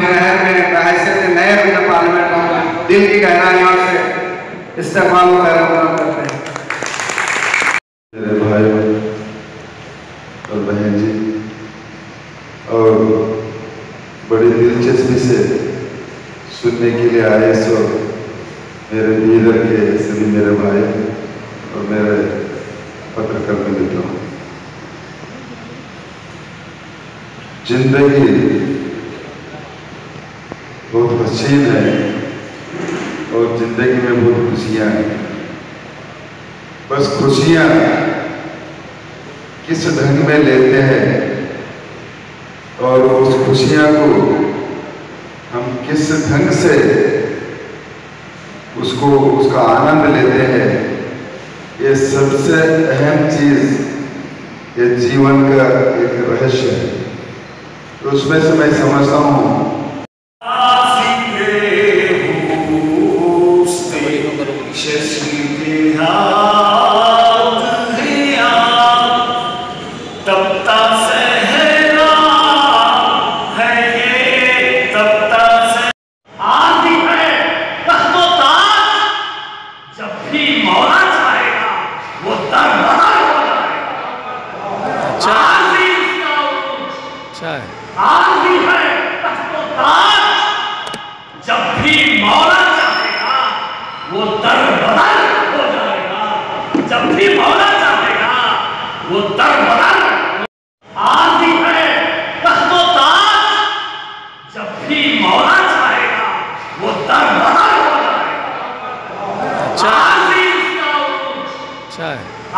शहर में बहैसियत नए रुकन पार्लियामेंट हम दिल की गहराइयों से इस्तेमाल करते हैं। मेरे भाई और बहन जी, और बड़ी दिलचस्पी से सुनने के लिए आए सो मेरे लीडर के सभी मेरे भाई और मेरे पत्रकार मित्रों, जिंदगी बहुत हसीन है और जिंदगी में बहुत खुशियां हैं। बस खुशियां किस ढंग में लेते हैं और उस खुशियां को हम किस ढंग से उसका आनंद लेते हैं, ये सबसे अहम चीज ये जीवन का एक रहस्य है। तो उसमें से मैं समझता हूँ जब भी मौला चाहेगा वो दरबदर हो जाएगा। जब भी मौला चाहेगा वो दरबदर आदि है तख्तो ताज। जब भी मौला चाहेगा वो दरबदर हो जाएगा।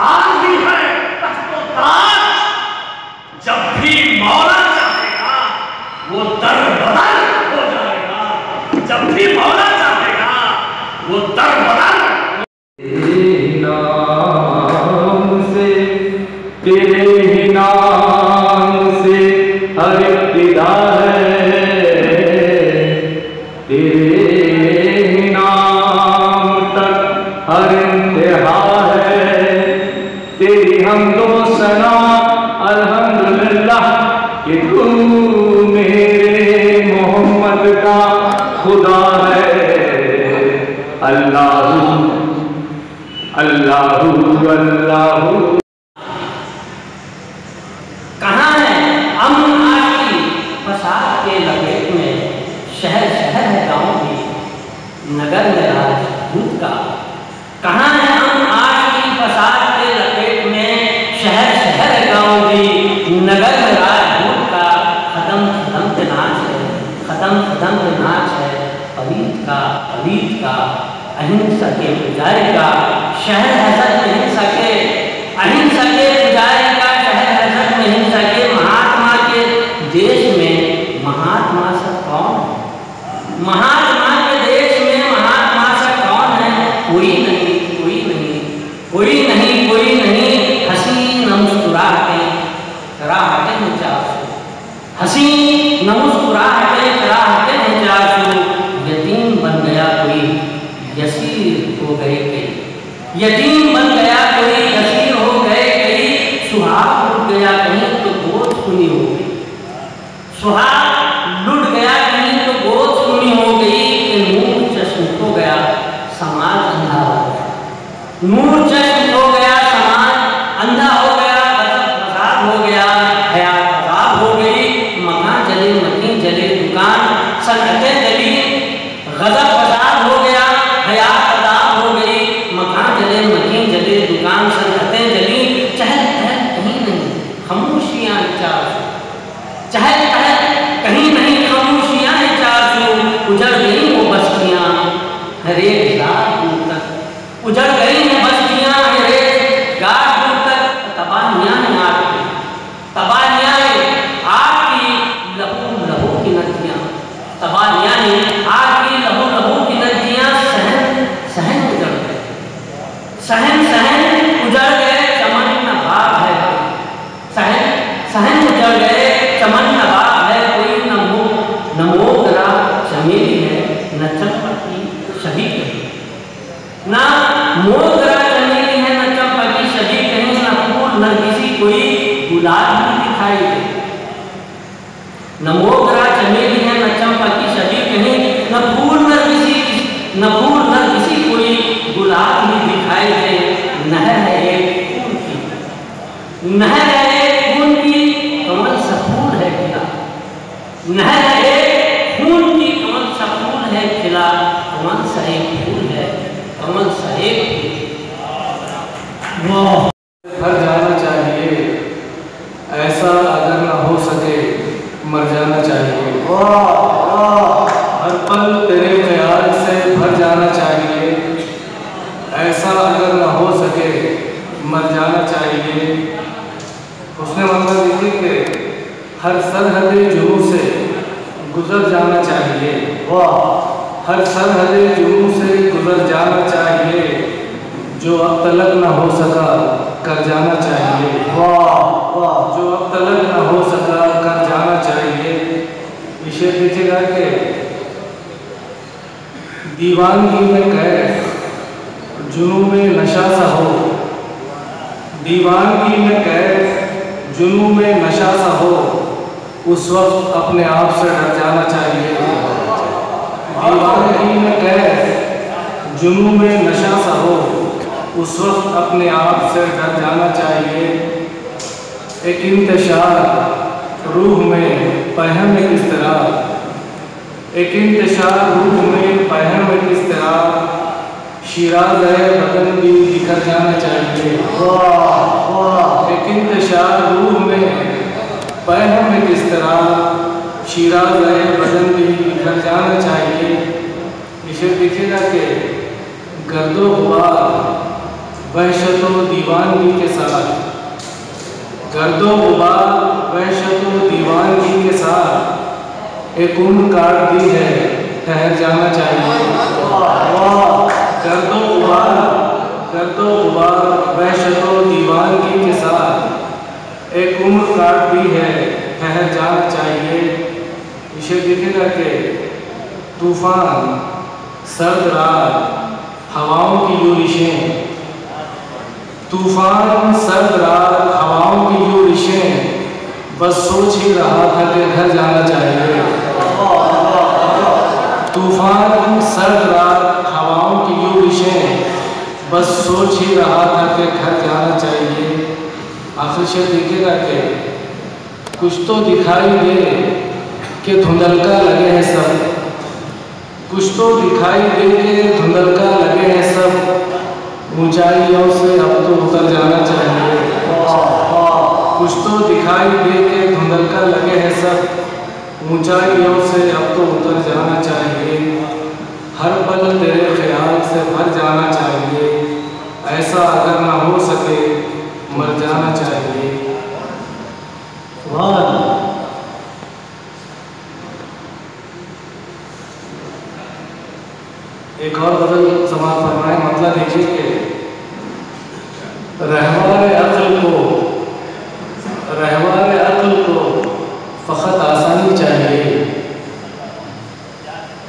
आदि है तख्तो ताज। जब भी मौला चाहेगा वो दरबदर हो जाएगा। जब भी मौला चाहेगा वो दरबदर। तेरे ही नाम से हर इब्तिदा है, तेरे ही नाम तक हर इंतहा है। तेरी हमदो सना अल्हम्दुलिल्लाह कि तू मेरे मोहम्मद का खुदा है। अल्लाहू अल्लाहू अल्लाहू। कहाँ है अमन आशी फसाद के लपेट में, शहर शहर है गाँव भी, नगर में राज भूत का। कहाँ है अमन आशी फसाद के लपेट में, शहर शहर है गाँव भी, नगर में राज भूत का। खत्म खत्म के नाच है, खत्म खत्म के नाच है, पलीत का अहिंसा के पुजारी का। शहर हजरत में हिंसा के अहिंसा के पुजारी का, शहर हजरत में हिंसा के। महात्मा के देश में महात्मा सा कौन है? महात्मा के देश में महात्मा सा कौन है? कोई नहीं, कोई नहीं, कोई नहीं, कोई नहीं। हसीन मुस्कुराहटे कराहटे मुचासू, हसीन मुस्कुराहटे कराहटे मुचासू। यतीम बन गया कोई, यसीर हो गए कई। यतीम बन गया नहर है खून की कमल सा फूल है खिला, नहर है खून की कमल सा फूल है खिला, कमल सा एक फूल है, कमल सा एक वाह। भर जाना चाहिए, ऐसा अगर न हो सके मर जाना चाहिए। हर पल तेरे ख्याल से भर जाना चाहिए, ऐसा अगर न हो सके मर जाना चाहिए। उसने मतलब लिखी कि हर सरहद जुनून से गुजर जाना चाहिए, हर सरहद जुनून से गुजर जाना चाहिए, जो अब तलक न हो सका कर जाना चाहिए। जो अब तलक न हो सका कर जाना चाहिए। विषय लिखेगा कि दीवानगी में कैद जुनून में नशा सा हो, दीवानगी में कैद जुनून में नशा सा हो, उस वक्त अपने आप से डर जाना चाहिए। दीवानगी में कैद जुनून में नशा सा हो, उस वक्त अपने आप से डर जाना चाहिए। एक इंतशार रूह में पहम किस तरह, एक इंतशार रूह में पहम किस तरह, शिराज़ है बदन भी बिखर जाना चाहिए। एक इंतशार रूह में पहम किस तरह, शिराज़ है बदन भी बिखर जाना चाहिए। इसे दिखेगा कि गर्दो गुबार वहशत व दीवानगी के साथ, गर्दो गुबार वहशत व दीवानगी के साथ एक उम्र काट दी है ठहर जाना चाहिए। गर्दो गुबार वहशत व दीवानगी के साथ एक उम्र काट दी है ठहर जाना चाहिए। इसे दिखेगा कि तूफान सर्द रात हवाओं की यूरिशें, तूफान सर्द रात हवाओं की यूरिशें, बस सोच ही रहा था कि घर जाना चाहिए। तूफान सर्द रात हवाओं की यूरिशें, बस सोच ही रहा था कि घर जाना चाहिए। आखिर से दिखेगा कि कुछ तो दिखाई दे कि धुंधलका लगे हैं सब, कुछ तो दिखाई दे के धुंधलका लगे हैं सब, ऊंचाइयों से अब तो उतर जाना चाहिए। कुछ तो दिखाई दे के धुंधलका लगे हैं सब, ऊंचाइयों से अब तो उतर जाना चाहिए। हर पल तेरे ख्याल से भर जाना चाहिए, ऐसा अगर ना हो सके मर जाना चाहिए। एक और गजल समाज फरमाए, मतलब देखिए कि रहवारे अक्ल को फ़कत आसानी चाहिए।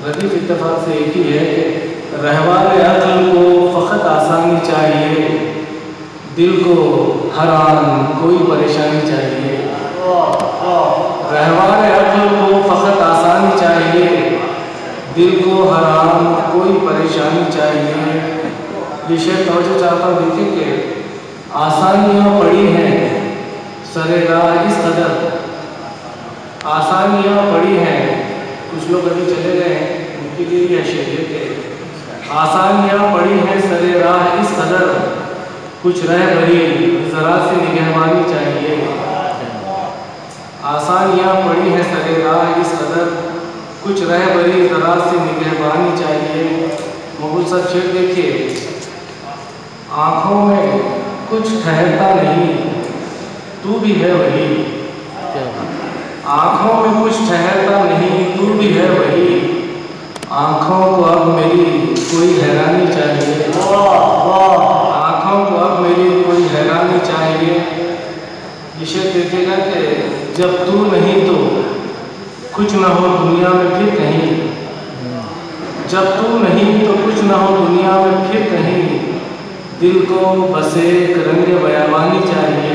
रदीफ इत्तेफाक से एक ही है कि रहवारे अक्ल को फ़कत आसानी चाहिए, दिल को हर आन कोई परेशानी चाहिए। रहवारे अक्ल को फ़कत आसानी चाहिए, दिल को हर आन कोई परेशानी चाहिए। विषय तवज्जो चाहता हूँ, देखिए कि आसानियाँ पड़ी हैं सरे राह इस कदर, आसानियाँ पड़ी हैं। कुछ लोग अभी चले गए हैं, उनके लिए भी शेर के आसानियाँ पड़ी हैं सरे राह इस कदर, कुछ रह भरी ज़रा सी निगहबानी चाहिए। आसानियाँ पड़ी हैं सरे राह इस कदर, कुछ रह भरी ज़रा सी निगहबानी चाहिए। मकबूल साहब शेर देखिए, आँखों में कुछ ठहरता नहीं तू भी है वही, आँखों में कुछ ठहरता नहीं तू भी है वही, आँखों को अब मेरी कोई हैरानी चाहिए। आँखों को अब मेरी कोई हैरानी चाहिए। इसे देखेगा कि जब तू नहीं तो कुछ ना हो दुनिया में फिर कहीं, जब तू नहीं तो कुछ ना हो दुनिया में फिर कहीं, दिल को बस एक रंग बयाबानी चाहिए।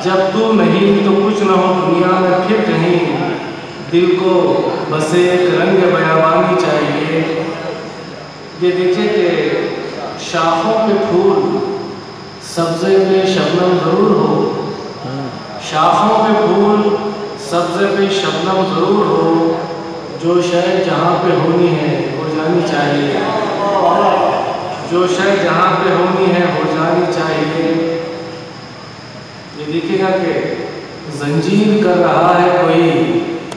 जब तू नहीं तो कुछ ना हो दुनिया में फिर कहीं, दिल को बस एक रंग बयाबानी चाहिए। ये देखिए कि शाखों पे फूल सब्ज़े पे शबनम ज़रूर हो, शाखों पे फूल सब्ज़े पे शबनम ज़रूर हो, जो शय जहाँ पे होनी है हो जानी चाहिए, जो शय जहाँ पे होनी है हो जानी चाहिए। ये देखिएगा कि जंजीर कर रहा है कोई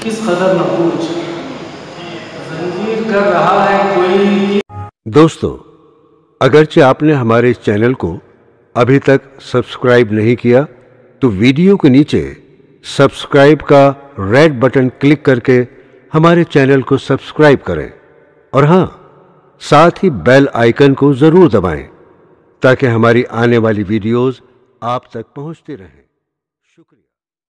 किस कदर न पूछ, जंजीर कर रहा है कोई। दोस्तों, अगरचे आपने हमारे इस चैनल को अभी तक सब्सक्राइब नहीं किया तो वीडियो के नीचे सब्सक्राइब का रेड बटन क्लिक करके हमारे चैनल को सब्सक्राइब करें और हाँ, साथ ही बेल आइकन को जरूर दबाएं ताकि हमारी आने वाली वीडियोस आप तक पहुंचती रहें।